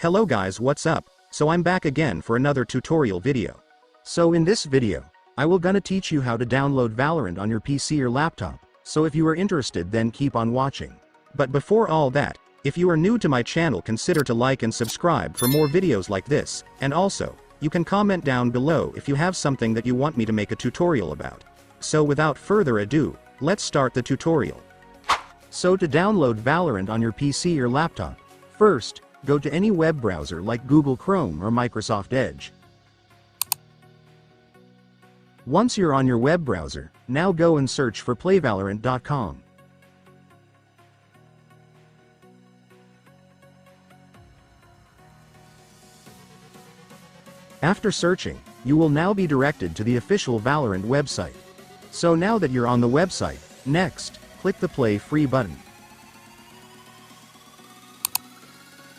Hello guys, what's up? So I'm back again for another tutorial video. So in this video, I will gonna teach you how to download Valorant on your PC or laptop, so if you are interested then keep on watching. But before all that, if you are new to my channel consider to like and subscribe for more videos like this, and also, you can comment down below if you have something that you want me to make a tutorial about. So without further ado, let's start the tutorial. So to download Valorant on your PC or laptop, first, go to any web browser like Google Chrome or Microsoft Edge. Once you're on your web browser, now go and search for playvalorant.com. After searching, you will now be directed to the official Valorant website. So now that you're on the website, next, click the Play Free button.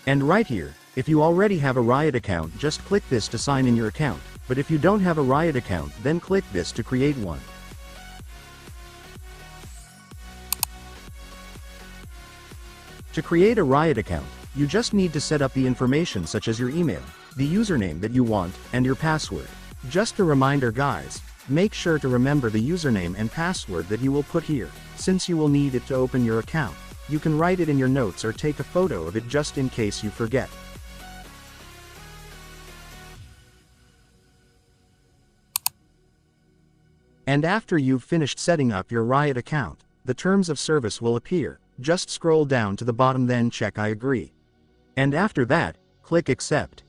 And right here, if you already have a Riot account, just click this to sign in your account, but if you don't have a Riot account, then click this to create one. To create a Riot account, you just need to set up the information such as your email, the username that you want, and your password. Just a reminder guys, make sure to remember the username and password that you will put here, since you will need it to open your account. You can write it in your notes or take a photo of it just in case you forget. And after you've finished setting up your Riot account, the terms of service will appear. Just scroll down to the bottom, then check I agree. And after that, click accept.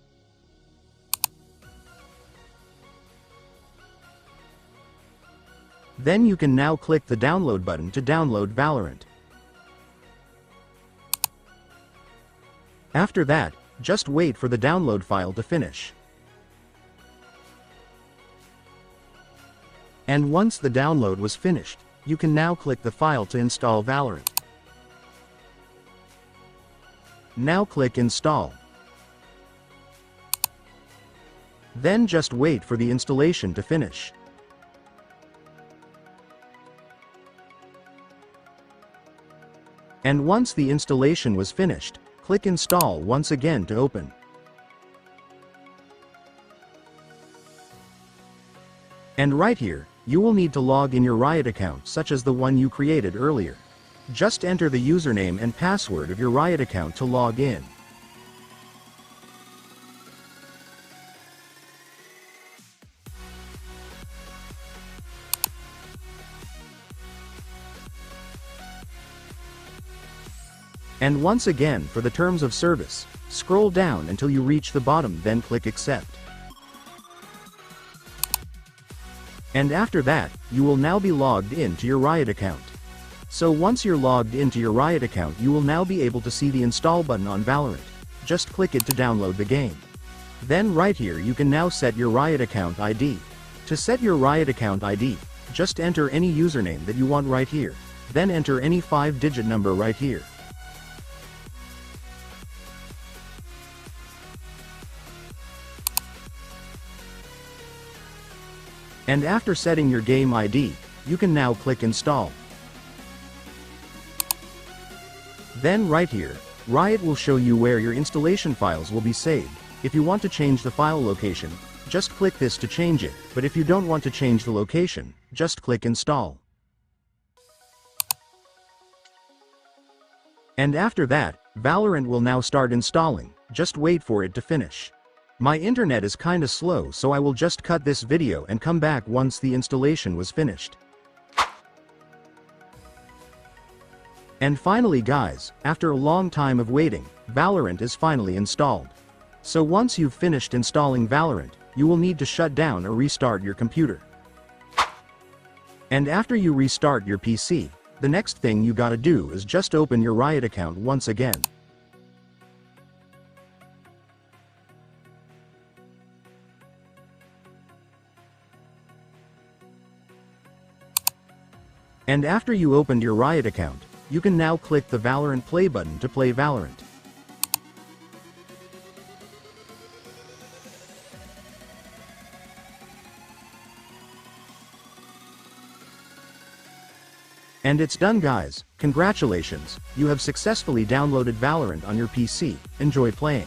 Then you can now click the download button to download Valorant. After that, just wait for the download file to finish. And once the download was finished, you can now click the file to install Valorant. Now click install. Then just wait for the installation to finish. And once the installation was finished, click install once again to open. And right here, you will need to log in your Riot account such as the one you created earlier. Just enter the username and password of your Riot account to log in. And once again for the terms of service, scroll down until you reach the bottom, then click accept. And after that, you will now be logged into your Riot account. So once you're logged into your Riot account, you will now be able to see the install button on Valorant. Just click it to download the game. Then right here you can now set your Riot account ID. To set your Riot account ID, just enter any username that you want right here. Then enter any 5-digit number right here. And after setting your game ID, you can now click install. Then right here, Riot will show you where your installation files will be saved. If you want to change the file location, just click this to change it, but if you don't want to change the location, just click install. And after that, Valorant will now start installing, just wait for it to finish. My internet is kinda slow, so I will just cut this video and come back once the installation was finished. And finally guys, after a long time of waiting, Valorant is finally installed. So once you've finished installing Valorant, you will need to shut down or restart your computer. And after you restart your PC, the next thing you gotta do is just open your Riot account once again. And after you opened your Riot account, you can now click the Valorant play button to play Valorant. And it's done guys, congratulations, you have successfully downloaded Valorant on your PC, enjoy playing.